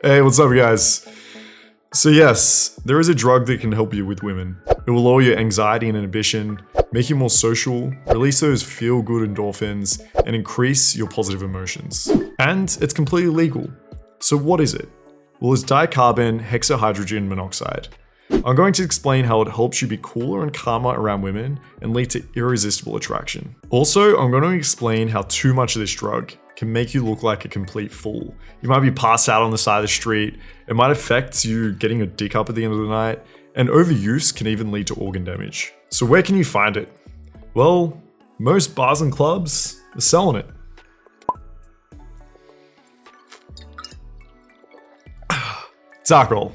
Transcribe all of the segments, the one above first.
Hey, what's up, guys? So yes, there is a drug that can help you with women. It will lower your anxiety and inhibition, make you more social, release those feel-good endorphins, and increase your positive emotions. And it's completely legal. So what is it? Well, it's dicarbon hexahydrogen monoxide. I'm going to explain how it helps you be cooler and calmer around women and lead to irresistible attraction. Also, I'm going to explain how too much of this drug can make you look like a complete fool. You might be passed out on the side of the street, it might affect you getting your dick up at the end of the night, and overuse can even lead to organ damage. So where can you find it? Well, most bars and clubs are selling it. It's alcohol.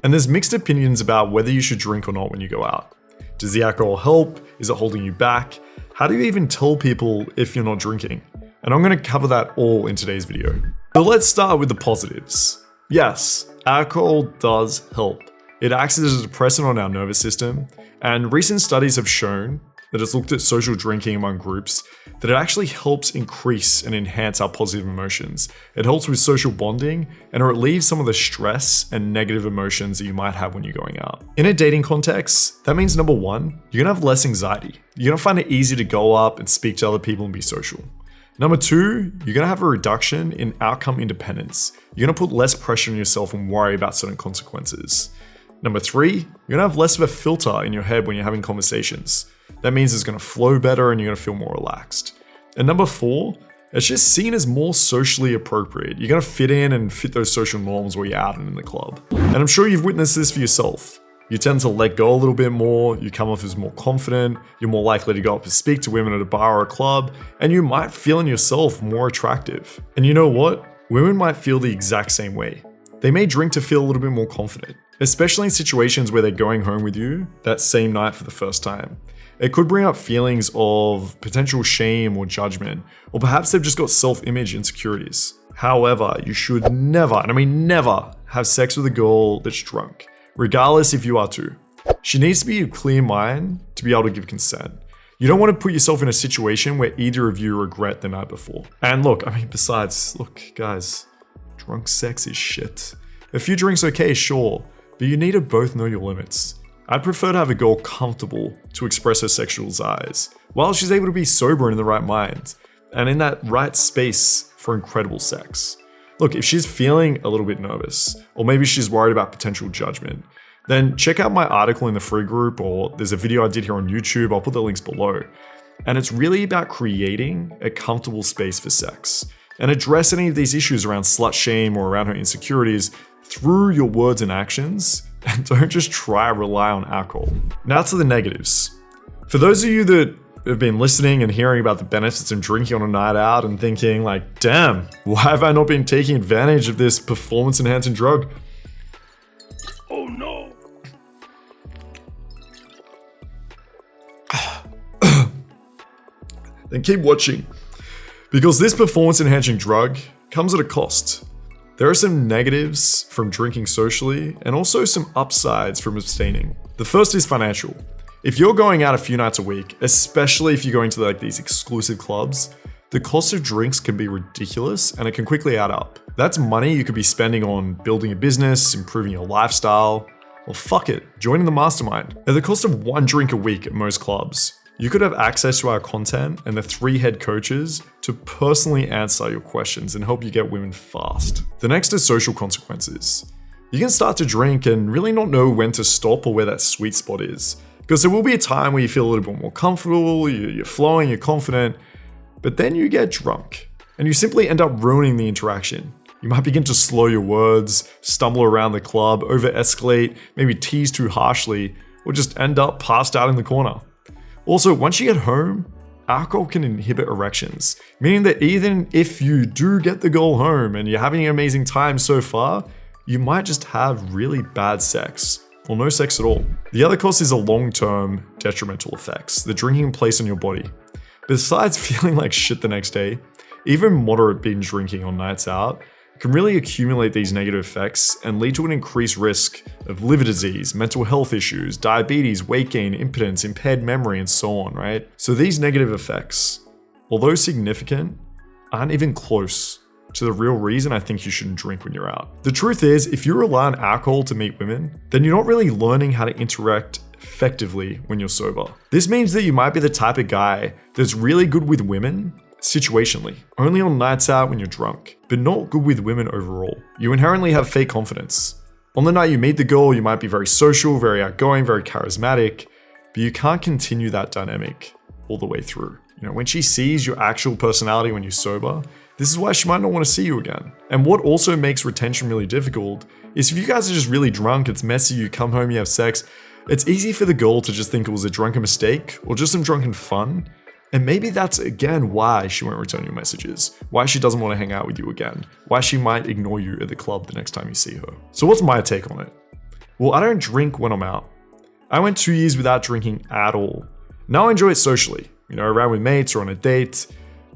And there's mixed opinions about whether you should drink or not when you go out. Does the alcohol help? Is it holding you back? How do you even tell people if you're not drinking? And I'm going to cover that all in today's video. So let's start with the positives. Yes, alcohol does help. It acts as a depressant on our nervous system, and recent studies have shown that it's looked at social drinking among groups, that it actually helps increase and enhance our positive emotions. It helps with social bonding, and it relieves some of the stress and negative emotions that you might have when you're going out. In a dating context, that means number one, you're gonna have less anxiety. You're gonna find it easy to go up and speak to other people and be social. Number two, you're gonna have a reduction in outcome independence. You're gonna put less pressure on yourself and worry about certain consequences. Number three, you're gonna have less of a filter in your head when you're having conversations. That means it's gonna flow better and you're gonna feel more relaxed. And number four, it's just seen as more socially appropriate. You're gonna fit in and fit those social norms where you're out and in the club. And I'm sure you've witnessed this for yourself. You tend to let go a little bit more, you come off as more confident, you're more likely to go up and speak to women at a bar or a club, and you might feel in yourself more attractive. And you know what? Women might feel the exact same way. They may drink to feel a little bit more confident, especially in situations where they're going home with you that same night for the first time. It could bring up feelings of potential shame or judgment, or perhaps they've just got self-image insecurities. However, you should never, and I mean never, have sex with a girl that's drunk, regardless if you are too. She needs to be of clear mind to be able to give consent. You don't want to put yourself in a situation where either of you regret the night before. And look, I mean, besides, look, guys, drunk sex is shit. A few drinks okay, sure, but you need to both know your limits. I'd prefer to have a girl comfortable to express her sexual desires, while she's able to be sober and in the right mind, and in that right space for incredible sex. Look, if she's feeling a little bit nervous, or maybe she's worried about potential judgment, then check out my article in the free group, or there's a video I did here on YouTube, I'll put the links below. And it's really about creating a comfortable space for sex, and address any of these issues around slut shame or around her insecurities through your words and actions, and don't just try to rely on alcohol. Now to the negatives. For those of you that have been listening and hearing about the benefits of drinking on a night out and thinking like, damn, why have I not been taking advantage of this performance enhancing drug? Oh no. Then keep watching, because this performance enhancing drug comes at a cost. There are some negatives from drinking socially and also some upsides from abstaining. The first is financial. If you're going out a few nights a week, especially if you're going to like these exclusive clubs, the cost of drinks can be ridiculous and it can quickly add up. That's money you could be spending on building a business, improving your lifestyle. Well, fuck it, joining the Mastermind. At the cost of one drink a week at most clubs, you could have access to our content and the 3 head coaches to personally answer your questions and help you get women fast. The next is social consequences. You can start to drink and really not know when to stop or where that sweet spot is. Because there will be a time where you feel a little bit more comfortable, you're flowing, you're confident, but then you get drunk and you simply end up ruining the interaction. You might begin to slow your words, stumble around the club, over-escalate, maybe tease too harshly, or just end up passed out in the corner. Also, once you get home, alcohol can inhibit erections, meaning that even if you do get the girl home and you're having an amazing time so far, you might just have really bad sex, or no sex at all. The other cost is the long-term detrimental effects the drinking place on your body. Besides feeling like shit the next day, even moderate binge drinking on nights out can really accumulate these negative effects and lead to an increased risk of liver disease, mental health issues, diabetes, weight gain, impotence, impaired memory, and so on, right? So these negative effects, although significant, aren't even close to the real reason I think you shouldn't drink when you're out. The truth is, if you rely on alcohol to meet women, then you're not really learning how to interact effectively when you're sober. This means that you might be the type of guy that's really good with women situationally, only on nights out when you're drunk, but not good with women overall. You inherently have fake confidence. On the night you meet the girl, you might be very social, very outgoing, very charismatic, but you can't continue that dynamic all the way through. When she sees your actual personality when you're sober, this is why she might not want to see you again. And what also makes retention really difficult is if you guys are just really drunk, it's messy, you come home, you have sex, it's easy for the girl to just think it was a drunken mistake or just some drunken fun. And maybe that's again why she won't return your messages, why she doesn't want to hang out with you again, why she might ignore you at the club the next time you see her. So what's my take on it? Well, I don't drink when I'm out. I went 2 years without drinking at all. Now I enjoy it socially, around with mates or on a date,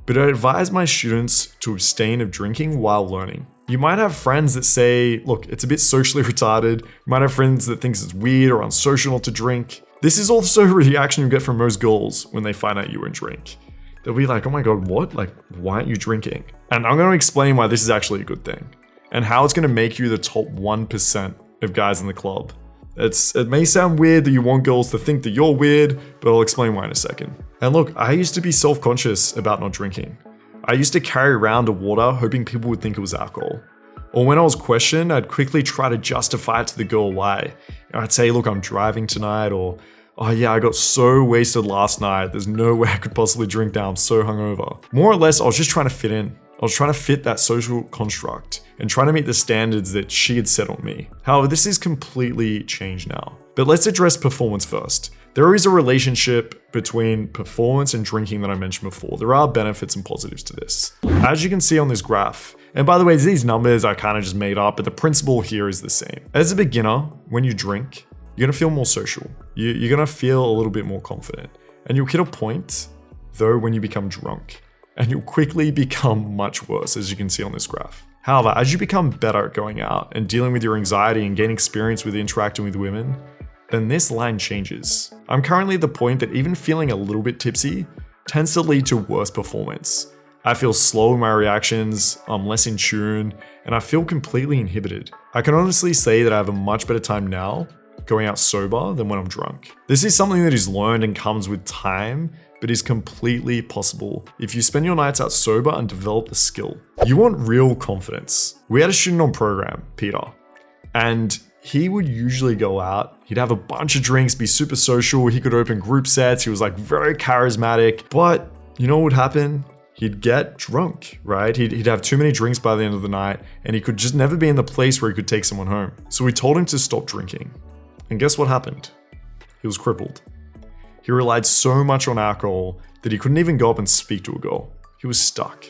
but I advise my students to abstain of drinking while learning. You might have friends that say, look, it's a bit socially retarded. You might have friends that thinks it's weird or unsocial not to drink. This is also a reaction you get from most girls when they find out you won't drink. They'll be like, oh my God, what? Like, why aren't you drinking? And I'm going to explain why this is actually a good thing and how it's going to make you the top 1% of guys in the club. It may sound weird that you want girls to think that you're weird, but I'll explain why in a second. And look, I used to be self-conscious about not drinking. I used to carry around a water hoping people would think it was alcohol. Or when I was questioned, I'd quickly try to justify it to the girl why. I'd say, look, I'm driving tonight, or, oh yeah, I got so wasted last night, there's no way I could possibly drink now, I'm so hungover. More or less, I was just trying to fit in. I was trying to fit that social construct and trying to meet the standards that she had set on me. However, this is completely changed now. But let's address performance first. There is a relationship between performance and drinking that I mentioned before. There are benefits and positives to this. As you can see on this graph, and by the way, these numbers I kind of just made up, but the principle here is the same. As a beginner, when you drink, you're gonna feel more social. You're gonna feel a little bit more confident. And you'll hit a point, though, when you become drunk. And you'll quickly become much worse, as you can see on this graph. However, as you become better at going out and dealing with your anxiety and gain experience with interacting with women, then this line changes. I'm currently at the point that even feeling a little bit tipsy tends to lead to worse performance. I feel slow in my reactions, I'm less in tune, and I feel completely inhibited. I can honestly say that I have a much better time now going out sober than when I'm drunk. This is something that is learned and comes with time, but is completely possible if you spend your nights out sober and develop the skill. You want real confidence. We had a student on program, Peter, and he would usually go out, he'd have a bunch of drinks, be super social, he could open group sets, he was like very charismatic, but you know what would happen? He'd get drunk, right? He'd have too many drinks by the end of the night, and he could just never be in the place where he could take someone home. So we told him to stop drinking. And guess what happened? He was crippled. He relied so much on alcohol that he couldn't even go up and speak to a girl. He was stuck.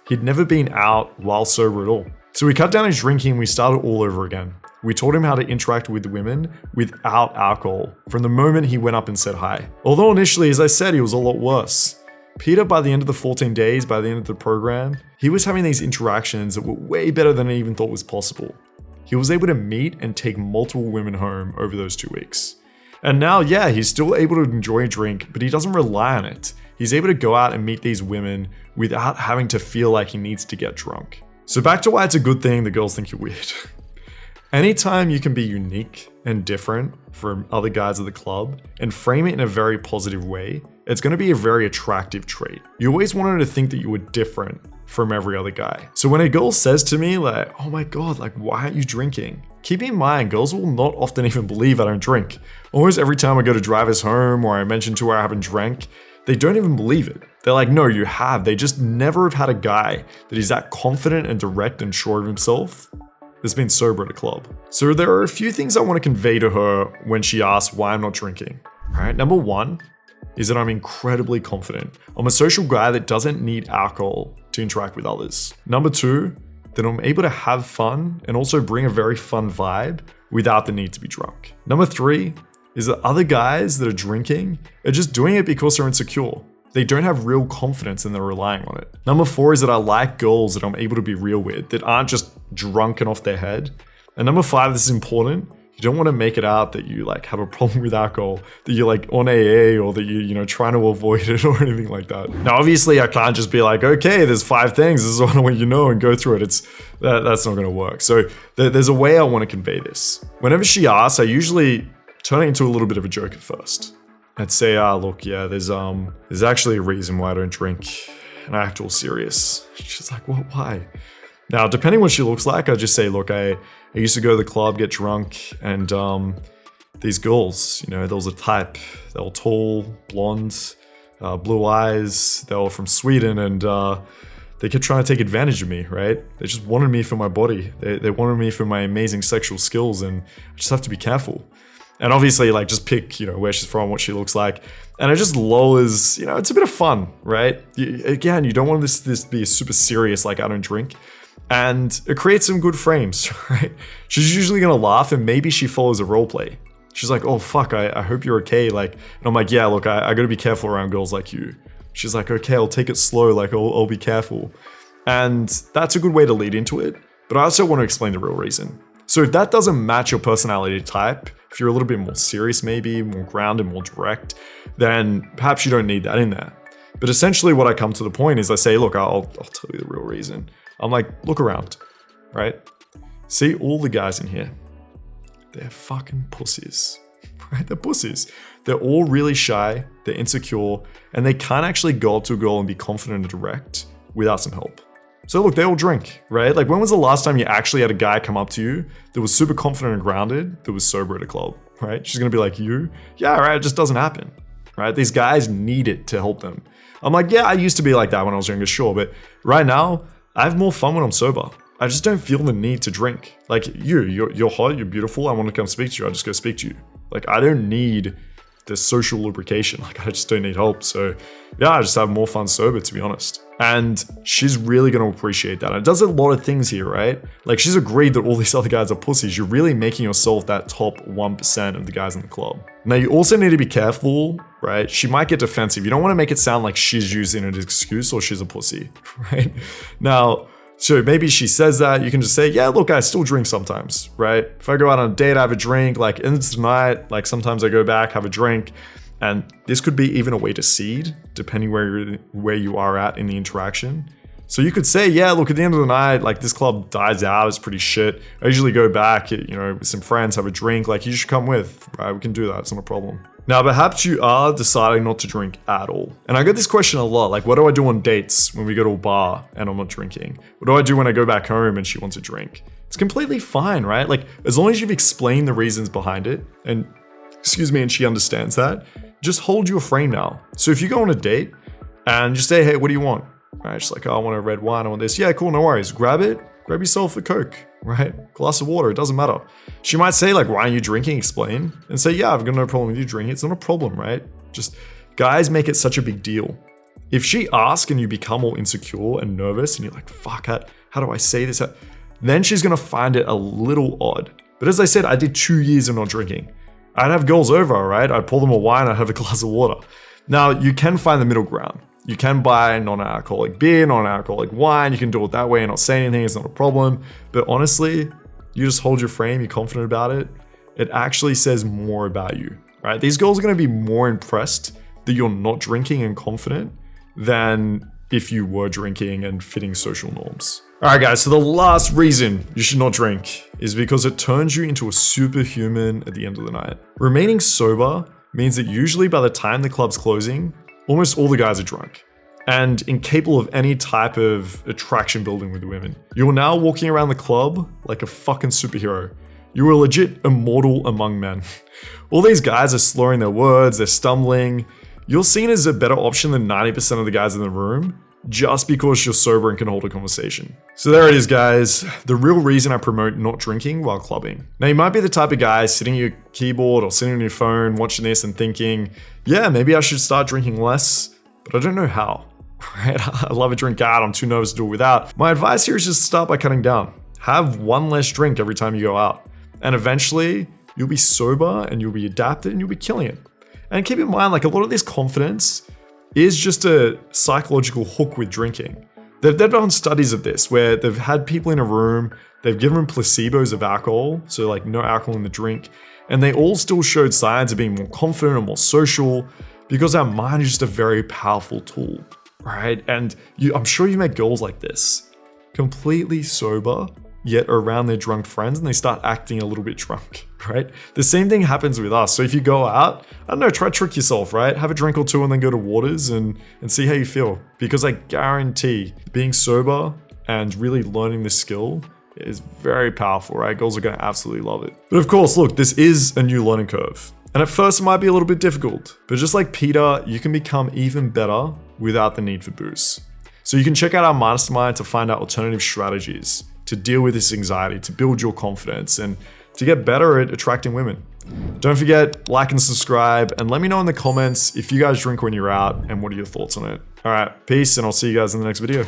He'd never been out while sober at all. So we cut down his drinking and we started all over again. We taught him how to interact with women without alcohol from the moment he went up and said hi. Although initially, as I said, he was a lot worse. Peter, by the end of the 14 days, by the end of the program, he was having these interactions that were way better than I even thought was possible. He was able to meet and take multiple women home over those 2 weeks. And now, yeah, he's still able to enjoy a drink, but he doesn't rely on it. He's able to go out and meet these women without having to feel like he needs to get drunk. So back to why it's a good thing the girls think you're weird. Anytime you can be unique and different from other guys at the club and frame it in a very positive way, it's going to be a very attractive trait. You always wanted to think that you were different from every other guy. So when a girl says to me like, oh my God, like why aren't you drinking? Keep in mind, girls will not often even believe I don't drink. Almost every time I go to drive us home or I mention to her I haven't drank, they don't even believe it. They're like, no, you have. They just never have had a guy that is that confident and direct and sure of himself that's been sober at a club. So there are a few things I want to convey to her when she asks why I'm not drinking. All right, number one is that I'm incredibly confident. I'm a social guy that doesn't need alcohol to interact with others. Number two, that I'm able to have fun and also bring a very fun vibe without the need to be drunk. Number three is that other guys that are drinking are just doing it because they're insecure. They don't have real confidence and they're relying on it. Number four is that I like girls that I'm able to be real with, that aren't just drunk and off their head. And number five, this is important, You don't want to make it out that you like have a problem with alcohol, that you're like on AA, or that you're trying to avoid it or anything like that. Now, obviously I can't just be like, okay, there's 5 things, this is what I want you to know, and go through it. That's not going to work. So there's a way I want to convey this. Whenever she asks, I usually turn it into a little bit of a joke at first. I'd say, look, yeah, there's actually a reason why I don't drink, and I act all serious. She's like, well, why? Now, depending what she looks like, I just say, look, I used to go to the club, get drunk, and these girls, there was a type. They were tall, blonde, blue eyes. They were from Sweden, and they kept trying to take advantage of me, right? They just wanted me for my body. They wanted me for my amazing sexual skills, and I just have to be careful. And obviously, like, just pick, where she's from, what she looks like. And it just lowers, it's a bit of fun, right? Again, you don't want this to be super serious, like, I don't drink. And it creates some good frames, right? She's usually gonna laugh, and maybe she follows a role play. She's like, oh fuck, I hope you're okay. Like, and I'm like, yeah, look, I gotta be careful around girls like you. She's like, okay, I'll take it slow, like I'll be careful. And that's a good way to lead into it, but I also want to explain the real reason. So if that doesn't match your personality type, if you're a little bit more serious, maybe more grounded, more direct, then perhaps you don't need that in there. But essentially what I come to the point is I say, look, I'll tell you the real reason. I'm like, look around, right? See all the guys in here. They're fucking pussies, right? They're pussies. They're all really shy, they're insecure, and they can't actually go up to a girl and be confident and direct without some help. So look, they all drink, right? Like, when was the last time you actually had a guy come up to you that was super confident and grounded, that was sober at a club, right? She's gonna be like, you? Yeah, right, it just doesn't happen, right? These guys need it to help them. I'm like, yeah, I used to be like that when I was younger, sure, but right now, I have more fun when I'm sober. I just don't feel the need to drink. Like, you're hot, you're beautiful, I want to come speak to you, I just go speak to you. Like, I don't need the social lubrication, like, I just don't need help. So yeah, I just have more fun sober, to be honest. And she's really going to appreciate that. And it does a lot of things here, right? Like, she's agreed that all these other guys are pussies. You're really making yourself that top 1% of the guys in the club. Now, you also need to be careful, right? She might get defensive. You don't want to make it sound like she's using an excuse or she's a pussy, right? Now, so maybe she says that, you can just say, yeah, look, I still drink sometimes, right? If I go out on a date, I have a drink, like, in tonight, like, sometimes I go back, have a drink. And this could be even a way to seed, depending where you are at in the interaction. So you could say, yeah, look, at the end of the night, like, this club dies out, it's pretty shit. I usually go back, with some friends, have a drink, like, you should come with, right? We can do that, it's not a problem. Now, perhaps you are deciding not to drink at all. And I get this question a lot, like, what do I do on dates when we go to a bar and I'm not drinking? What do I do when I go back home and she wants a drink? It's completely fine, right? Like, as long as you've explained the reasons behind it, and she understands that, just hold your frame now. So if you go on a date and just say, hey, what do you want? Right? Just like, oh, I want a red wine, I want this. Yeah, cool, no worries. Grab yourself a Coke, right? Glass of water, it doesn't matter. She might say, like, why aren't you drinking? Explain. And say, yeah, I've got no problem with you drinking. It's not a problem, right? Just, guys make it such a big deal. If she asks and you become all insecure and nervous and you're like, fuck, how do I say this? Then she's gonna find it a little odd. But as I said, I did 2 years of not drinking. I'd have girls over, right? I'd pour them a wine, I'd have a glass of water. Now, you can find the middle ground. You can buy non-alcoholic beer, non-alcoholic wine. You can do it that way and not say anything. It's not a problem. But honestly, you just hold your frame. You're confident about it. It actually says more about you, right? These girls are going to be more impressed that you're not drinking and confident than if you were drinking and fitting social norms. All right, guys. So the last reason you should not drink is because it turns you into a superhuman at the end of the night. Remaining sober means that usually by the time the club's closing, almost all the guys are drunk and incapable of any type of attraction building with women. You're now walking around the club like a fucking superhero. You are legit immortal among men. All these guys are slurring their words, they're stumbling. You're seen as a better option than 90% of the guys in the room just because you're sober and can hold a conversation. So there it is, guys. The real reason I promote not drinking while clubbing. Now, you might be the type of guy sitting at your keyboard or sitting on your phone watching this and thinking, yeah, maybe I should start drinking less, but I don't know how, right? I love a drink out, I'm too nervous to do it without. My advice here is just start by cutting down. Have one less drink every time you go out. And eventually, you'll be sober and you'll be adapted and you'll be killing it. And keep in mind, like, a lot of this confidence is just a psychological hook with drinking. They've done studies of this where they've had people in a room, They've given them placebos of alcohol, so like no alcohol in the drink, and they all still showed signs of being more confident and more social because our mind is just a very powerful tool, right? And I'm sure you met girls like this, completely sober, yet around their drunk friends and they start acting a little bit drunk, right? The same thing happens with us. So if you go out, I don't know, try to trick yourself, right? Have a drink or two and then go to Waters and see how you feel. Because I guarantee being sober and really learning this skill is very powerful, right? Girls are gonna absolutely love it. But of course, look, this is a new learning curve. And at first it might be a little bit difficult, but just like Peter, you can become even better without the need for booze. So you can check out our Mastermind to find out alternative strategies to deal with this anxiety, to build your confidence, and to get better at attracting women. Don't forget, like and subscribe, and let me know in the comments if you guys drink when you're out and what are your thoughts on it. All right, peace, and I'll see you guys in the next video.